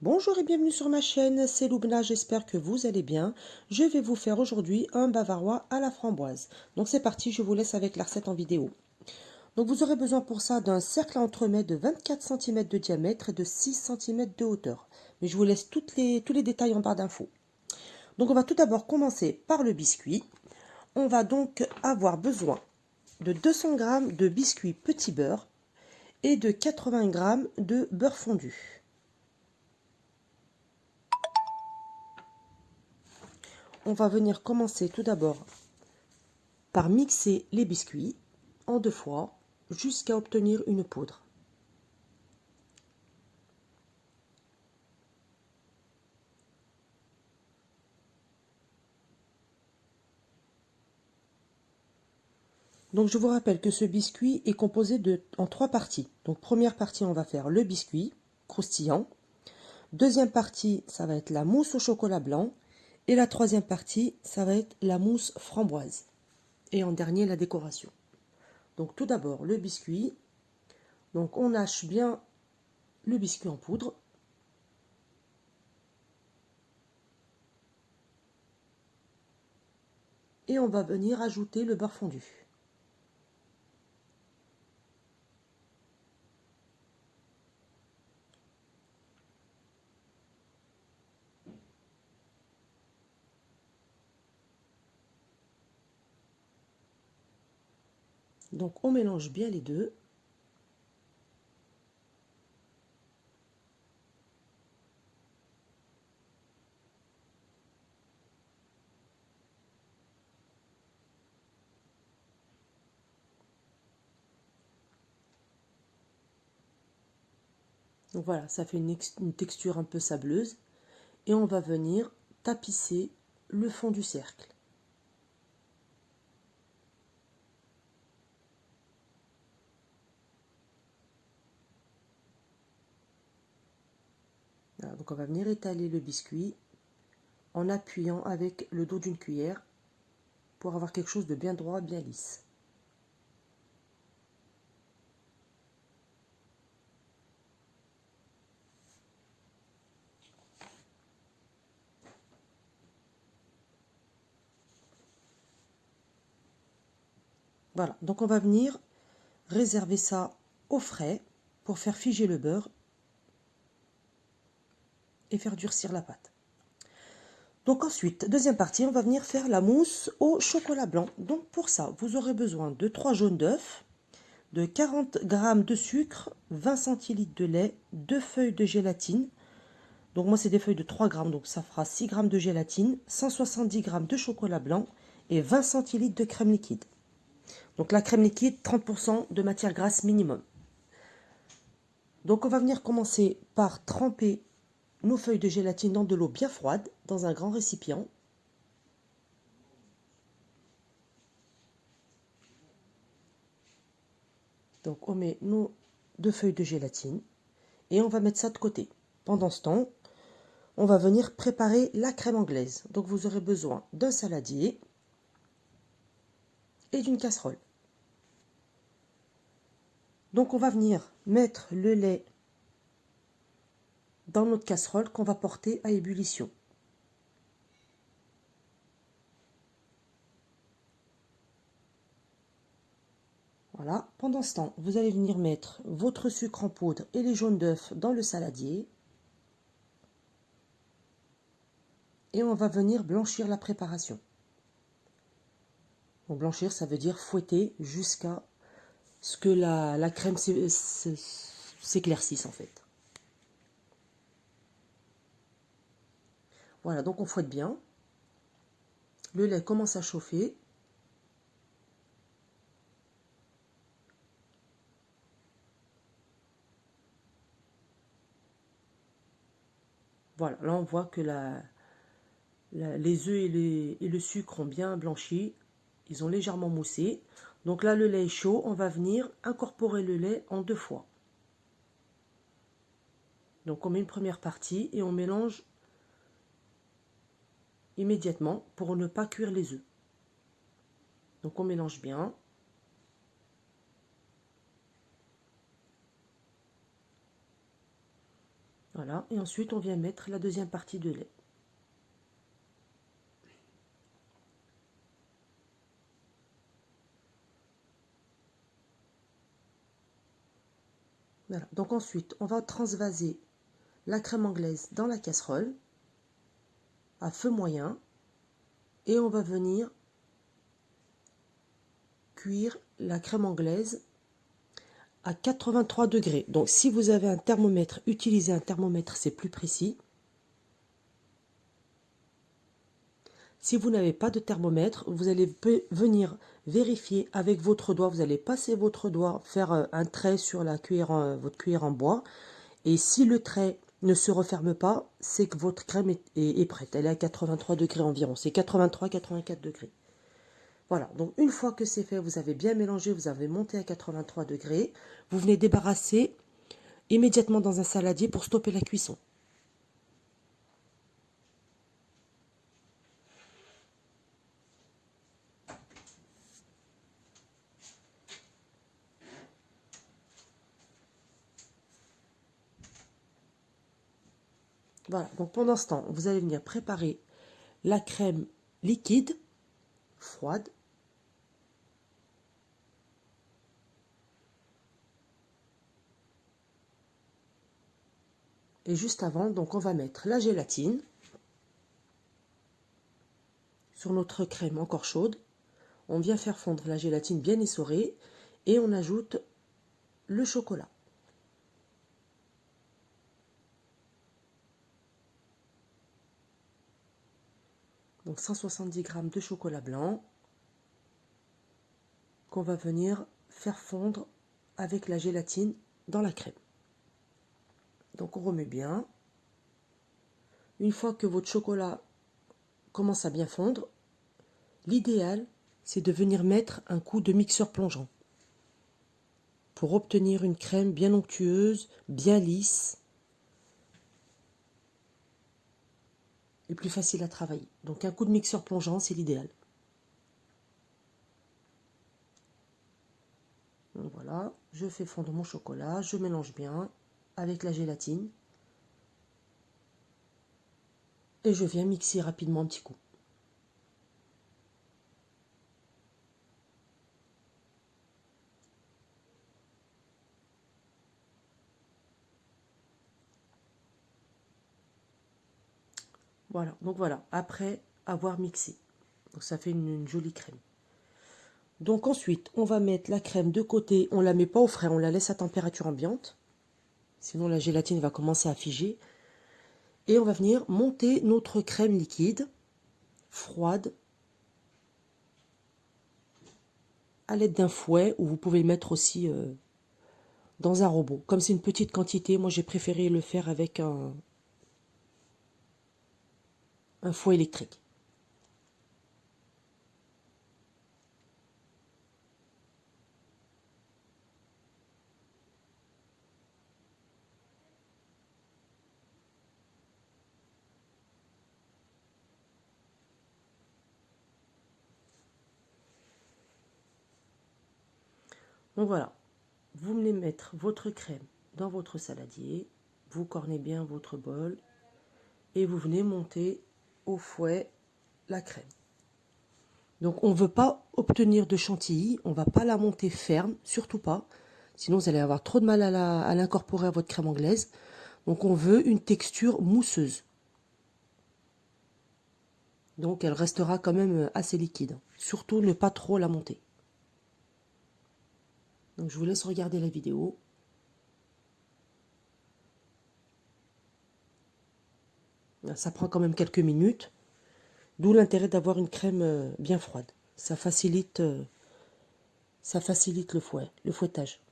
Bonjour et bienvenue sur ma chaîne, c'est Loubna, j'espère que vous allez bien. Je vais vous faire aujourd'hui un bavarois à la framboise. Donc c'est parti, je vous laisse avec la recette en vidéo. Donc vous aurez besoin pour ça d'un cercle à entremets de 24 cm de diamètre et de 6 cm de hauteur. Mais je vous laisse tous les détails en barre d'infos. Donc on va tout d'abord commencer par le biscuit. On va donc avoir besoin de 200 g de biscuit petit beurre et de 80 g de beurre fondu. On va venir commencer tout d'abord par mixer les biscuits en 2 fois jusqu'à obtenir une poudre. Donc je vous rappelle que ce biscuit est composé en 3 parties. Donc première partie, on va faire le biscuit croustillant. Deuxième partie, ça va être la mousse au chocolat blanc. Et la troisième partie, ça va être la mousse framboise. Et en dernier, la décoration. Donc tout d'abord, le biscuit. Donc on hache bien le biscuit en poudre. Et on va venir ajouter le beurre fondu. Donc on mélange bien les deux. Donc voilà, ça fait une texture un peu sableuse. Et on va venir tapisser le fond du cercle. Voilà, donc on va venir étaler le biscuit en appuyant avec le dos d'une cuillère pour avoir quelque chose de bien droit, bien lisse. Voilà, donc on va venir réserver ça au frais pour faire figer le beurre et faire durcir la pâte. Donc ensuite, deuxième partie, on va venir faire la mousse au chocolat blanc. Donc pour ça, vous aurez besoin de 3 jaunes d'œufs, de 40 g de sucre, 20 centilitres de lait, 2 feuilles de gélatine. Donc moi, c'est des feuilles de 3 grammes, donc ça fera 6 g de gélatine, 170 g de chocolat blanc et 20 centilitres de crème liquide. Donc la crème liquide, 30% de matière grasse minimum. Donc on va venir commencer par tremper nos feuilles de gélatine dans de l'eau bien froide, dans un grand récipient. Donc on met nos 2 feuilles de gélatine et on va mettre ça de côté. Pendant ce temps, on va venir préparer la crème anglaise. Donc vous aurez besoin d'un saladier et d'une casserole. Donc on va venir mettre le lait dans notre casserole qu'on va porter à ébullition. Voilà, pendant ce temps, vous allez venir mettre votre sucre en poudre et les jaunes d'œufs dans le saladier. Et on va venir blanchir la préparation. Donc blanchir, ça veut dire fouetter jusqu'à ce que la crème s'éclaircisse en fait. Voilà, donc on fouette bien. Le lait commence à chauffer. Voilà, là on voit que les œufs et le sucre ont bien blanchi. Ils ont légèrement moussé. Donc là, le lait est chaud. On va venir incorporer le lait en 2 fois. Donc on met une première partie et on mélange immédiatement pour ne pas cuire les œufs. Donc on mélange bien. Voilà, et ensuite on vient mettre la deuxième partie de lait. Voilà, donc ensuite on va transvaser la crème anglaise dans la casserole à feu moyen et on va venir cuire la crème anglaise à 83 degrés. Donc si vous avez un thermomètre, utilisez un thermomètre, c'est plus précis. Si vous n'avez pas de thermomètre, vous allez venir vérifier avec votre doigt. Vous allez passer votre doigt, faire un trait sur la cuillère, votre cuillère en bois. Et si le trait ne se referme pas, c'est que votre crème est prête. Elle est à 83 degrés environ. C'est 83-84 degrés. Voilà, donc une fois que c'est fait, vous avez bien mélangé, vous avez monté à 83 degrés. Vous venez débarrasser immédiatement dans un saladier pour stopper la cuisson. Voilà, donc pendant ce temps, vous allez venir préparer la crème liquide, froide. Et juste avant, donc on va mettre la gélatine sur notre crème encore chaude. On vient faire fondre la gélatine bien essorée et on ajoute le chocolat. Donc 170 g de chocolat blanc qu'on va venir faire fondre avec la gélatine dans la crème. Donc on remet bien. Une fois que votre chocolat commence à bien fondre, l'idéal c'est de venir mettre un coup de mixeur plongeant pour obtenir une crème bien onctueuse, bien lisse et plus facile à travailler. Donc un coup de mixeur plongeant, c'est l'idéal. Donc voilà, je fais fondre mon chocolat, je mélange bien avec la gélatine et je viens mixer rapidement un petit coup. Voilà, donc voilà, après avoir mixé. Donc ça fait une jolie crème. Donc ensuite, on va mettre la crème de côté. On ne la met pas au frais, on la laisse à température ambiante. Sinon la gélatine va commencer à figer. Et on va venir monter notre crème liquide, froide, à l'aide d'un fouet, ou vous pouvez le mettre aussi dans un robot. Comme c'est une petite quantité, moi j'ai préféré le faire avec un fouet électrique. Donc voilà, vous venez mettre votre crème dans votre saladier, vous cornez bien votre bol et vous venez monter au fouet la crème. Donc on ne veut pas obtenir de chantilly, on ne va pas la monter ferme, surtout pas, sinon vous allez avoir trop de mal à l'incorporer à votre crème anglaise. Donc on veut une texture mousseuse. Donc elle restera quand même assez liquide. Surtout ne pas trop la monter. Donc je vous laisse regarder la vidéo. Ça prend quand même quelques minutes. D'où l'intérêt d'avoir une crème bien froide. Ça facilite le fouettage.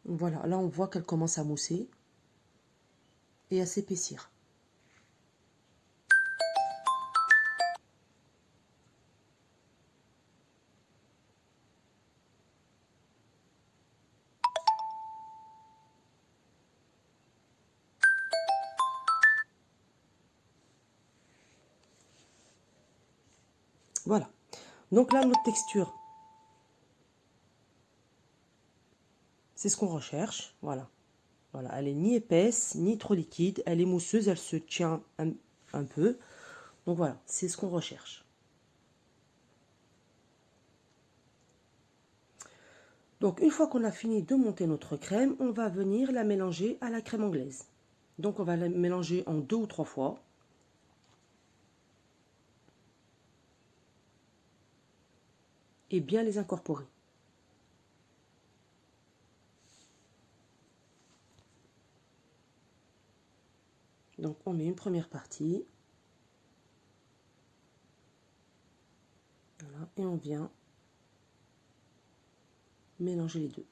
Voilà, là on voit qu'elle commence à mousser et à s'épaissir. Voilà. Donc là, notre texture, C'est ce qu'on recherche. Voilà. Voilà, elle est ni épaisse, ni trop liquide. Elle est mousseuse, elle se tient un peu. Donc voilà, c'est ce qu'on recherche. Donc une fois qu'on a fini de monter notre crème, on va venir la mélanger à la crème anglaise. Donc on va la mélanger en 2 ou 3 fois. Et bien les incorporer. Donc on met une première partie. Voilà, et on vient mélanger les deux.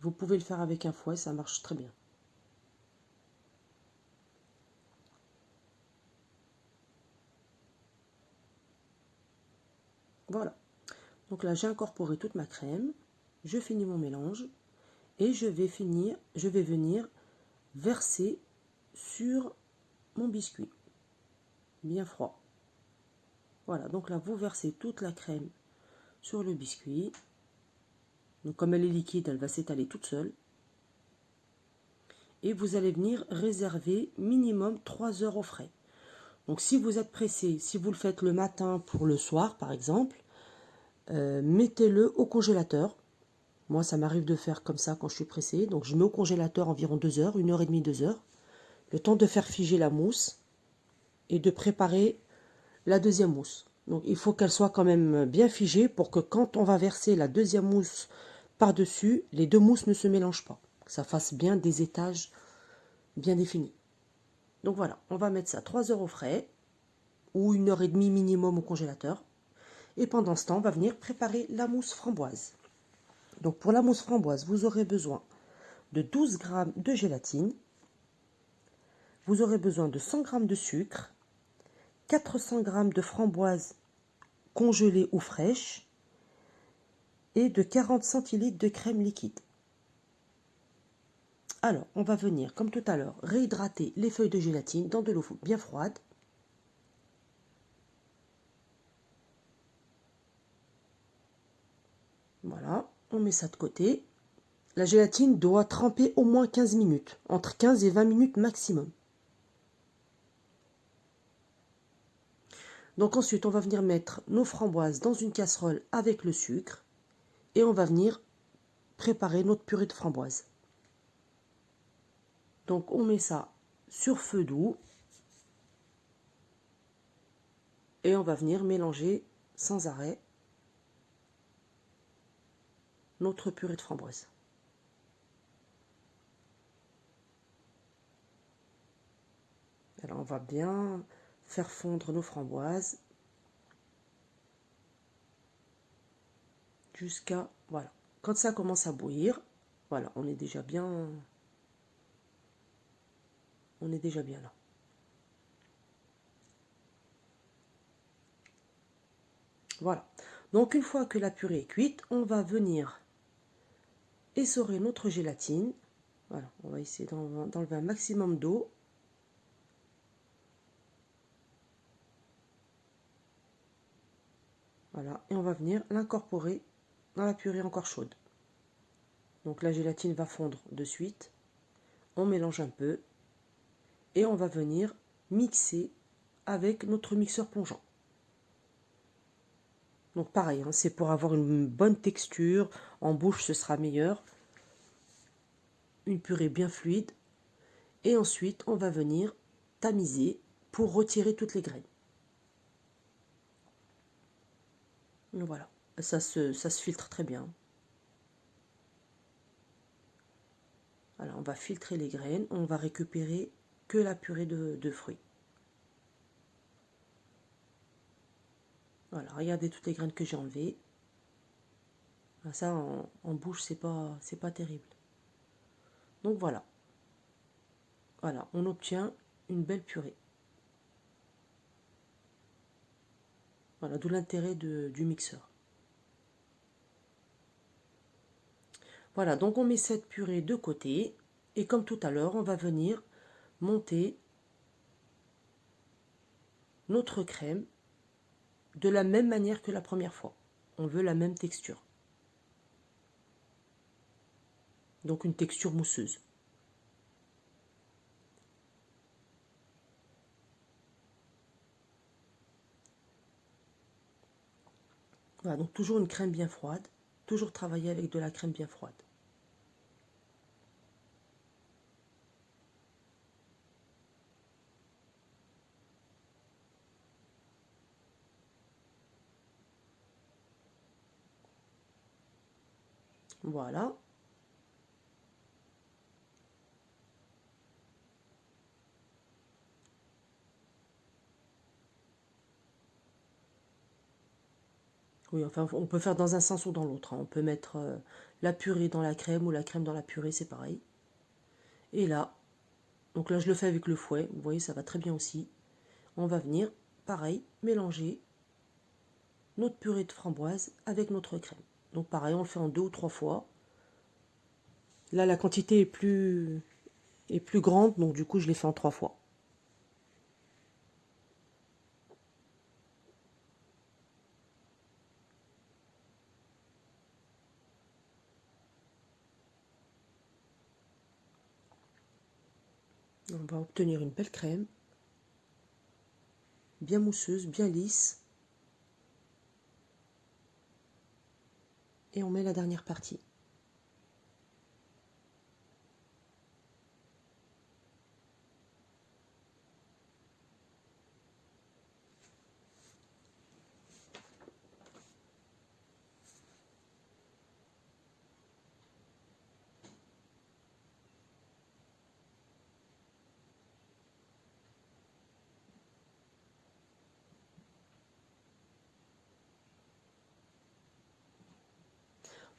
Vous pouvez le faire avec un fouet, ça marche très bien. Voilà. Donc là, j'ai incorporé toute ma crème. Je finis mon mélange et je vais venir verser sur mon biscuit bien froid. Voilà, donc là, vous versez toute la crème sur le biscuit. Donc comme elle est liquide, elle va s'étaler toute seule. Et vous allez venir réserver minimum 3 heures au frais. Donc si vous êtes pressé, si vous le faites le matin pour le soir par exemple, mettez-le au congélateur. Moi ça m'arrive de faire comme ça quand je suis pressée. Donc je mets au congélateur environ 2 heures, 1h30, 2 heures. Le temps de faire figer la mousse et de préparer la deuxième mousse. Donc il faut qu'elle soit quand même bien figée pour que quand on va verser la deuxième mousse par-dessus, les deux mousses ne se mélangent pas. Que ça fasse bien des étages bien définis. Donc voilà, on va mettre ça 3 heures au frais ou 1h30 minimum au congélateur. Et pendant ce temps, on va venir préparer la mousse framboise. Donc pour la mousse framboise, vous aurez besoin de 12 g de gélatine. Vous aurez besoin de 100 g de sucre, 400 g de framboise congelée ou fraîche et de 40 centilitres de crème liquide. Alors, on va venir, comme tout à l'heure, réhydrater les feuilles de gélatine dans de l'eau bien froide. Voilà, on met ça de côté. La gélatine doit tremper au moins 15 minutes, entre 15 et 20 minutes maximum. Donc ensuite, on va venir mettre nos framboises dans une casserole avec le sucre et on va venir préparer notre purée de framboises. Donc on met ça sur feu doux et on va venir mélanger sans arrêt notre purée de framboises. Alors on va bien faire fondre nos framboises jusqu'à, voilà, quand ça commence à bouillir, voilà, on est déjà bien là. Voilà. Donc une fois que la purée est cuite, on va venir essorer notre gélatine. Voilà, on va essayer d'enlever un maximum d'eau. Voilà, et on va venir l'incorporer dans la purée encore chaude. Donc la gélatine va fondre de suite. On mélange un peu et on va venir mixer avec notre mixeur plongeant. Donc pareil, hein, c'est pour avoir une bonne texture. En bouche, ce sera meilleur. Une purée bien fluide. Et ensuite, on va venir tamiser pour retirer toutes les graines. Voilà, ça se filtre très bien. Voilà, on va filtrer les graines, on va récupérer que la purée de fruits. Voilà, regardez toutes les graines que j'ai enlevées. Ça, en bouche, c'est pas terrible. Donc voilà. Voilà, on obtient une belle purée. Voilà, d'où l'intérêt du mixeur. Voilà, donc on met cette purée de côté. Et comme tout à l'heure, on va venir monter notre crème de la même manière que la première fois. On veut la même texture. Donc une texture mousseuse. Voilà, donc toujours une crème bien froide. Toujours travailler avec de la crème bien froide. Voilà. Oui, enfin, on peut faire dans un sens ou dans l'autre, hein. On peut mettre la purée dans la crème ou la crème dans la purée, c'est pareil. Et là, donc là, je le fais avec le fouet. Vous voyez, ça va très bien aussi. On va venir, pareil, mélanger notre purée de framboise avec notre crème. Donc pareil, on le fait en 2 ou 3 fois. Là, la quantité est plus grande, donc du coup, je l'ai fait en 3 fois. On va obtenir une belle crème, bien mousseuse, bien lisse. Et on met la dernière partie.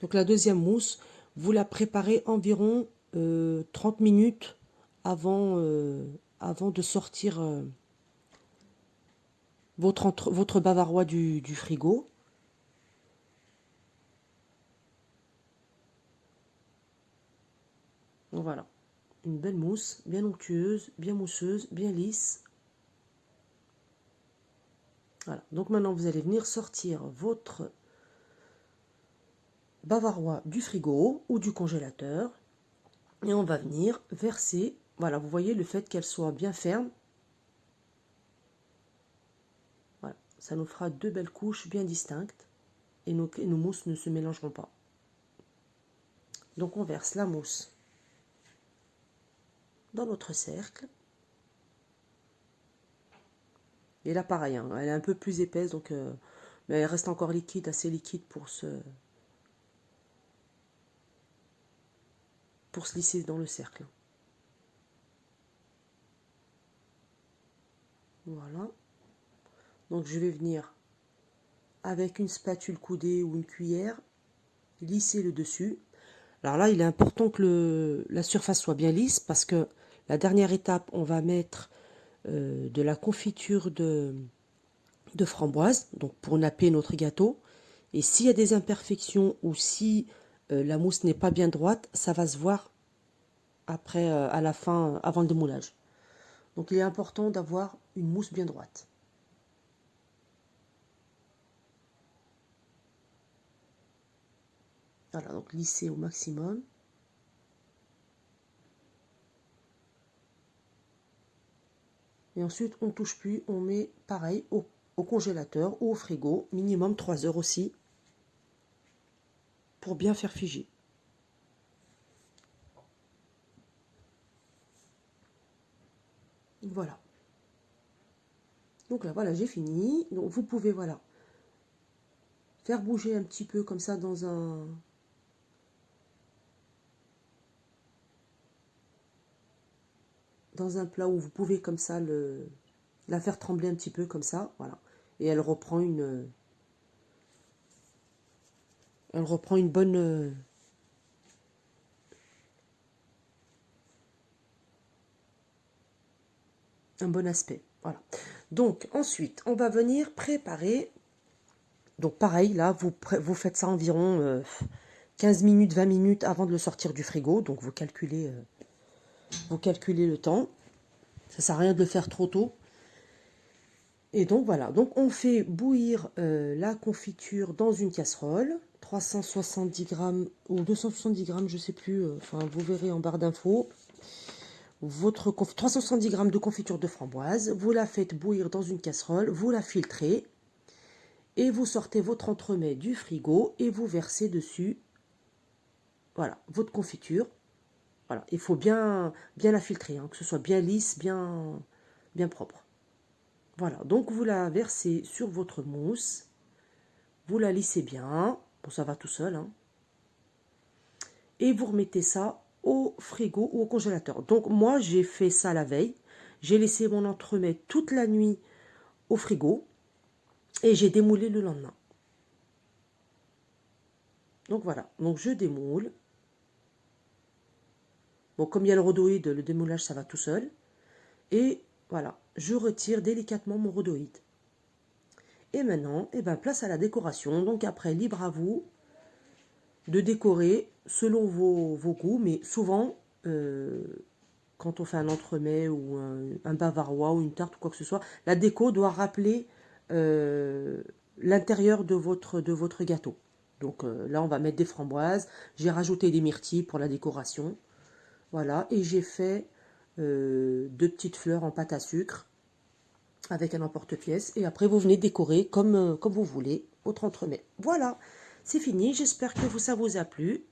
Donc la deuxième mousse, vous la préparez environ 30 minutes avant de sortir votre bavarois du frigo. Donc voilà, une belle mousse, bien onctueuse, bien mousseuse, bien lisse. Voilà, donc maintenant vous allez venir sortir votre bavarois du frigo ou du congélateur. Et on va venir verser, voilà, vous voyez le fait qu'elle soit bien ferme. Voilà, ça nous fera 2 belles couches bien distinctes et nos mousses ne se mélangeront pas. Donc on verse la mousse dans notre cercle. Et là pareil, hein, elle est un peu plus épaisse, donc, mais elle reste encore liquide, assez liquide pour se lisser dans le cercle. Voilà. Donc je vais venir avec une spatule coudée ou une cuillère lisser le dessus. Alors là, il est important que la surface soit bien lisse parce que la dernière étape, on va mettre de la confiture de framboise, donc pour napper notre gâteau. Et s'il y a des imperfections ou si la mousse n'est pas bien droite, ça va se voir après, à la fin, avant le démoulage. Donc il est important d'avoir une mousse bien droite. Voilà, donc lisser au maximum. Et ensuite, on ne touche plus, on met pareil au congélateur ou au frigo, minimum 3 heures aussi, pour bien faire figer. Voilà. Donc là, voilà, j'ai fini. Donc vous pouvez, voilà, faire bouger un petit peu comme ça dans un plat où vous pouvez comme ça la faire trembler un petit peu comme ça, voilà. Et elle reprend une bonne un bon aspect, voilà. Donc ensuite, on va venir préparer. Donc pareil, là, vous faites ça environ 15 minutes, 20 minutes avant de le sortir du frigo. Donc vous calculez le temps. Ça sert à rien de le faire trop tôt. Et donc voilà, donc on fait bouillir la confiture dans une casserole, 370 grammes ou 270 grammes, je sais plus, enfin vous verrez en barre d'infos. 370 grammes de confiture de framboise, vous la faites bouillir dans une casserole, vous la filtrez et vous sortez votre entremets du frigo et vous versez dessus, voilà, votre confiture. Voilà, il faut bien la filtrer, hein, que ce soit bien lisse, bien propre. Voilà, donc vous la versez sur votre mousse, vous la lissez bien, bon ça va tout seul, hein, et vous remettez ça au frigo ou au congélateur. Donc moi j'ai fait ça la veille, j'ai laissé mon entremets toute la nuit au frigo et j'ai démoulé le lendemain. Donc voilà, donc je démoule. Bon, comme il y a le rhodoïde, le démoulage ça va tout seul. Et voilà, je retire délicatement mon rhodoïde. Et maintenant, eh ben, place à la décoration. Donc après, libre à vous de décorer selon vos goûts. Mais souvent, quand on fait un entremets ou un bavarois ou une tarte ou quoi que ce soit, la déco doit rappeler l'intérieur de votre gâteau. Donc là, on va mettre des framboises. J'ai rajouté des myrtilles pour la décoration. Voilà, et j'ai fait 2 petites fleurs en pâte à sucre avec un emporte-pièce. Et après, vous venez décorer comme vous voulez votre entremets. Voilà, c'est fini. J'espère que ça vous a plu.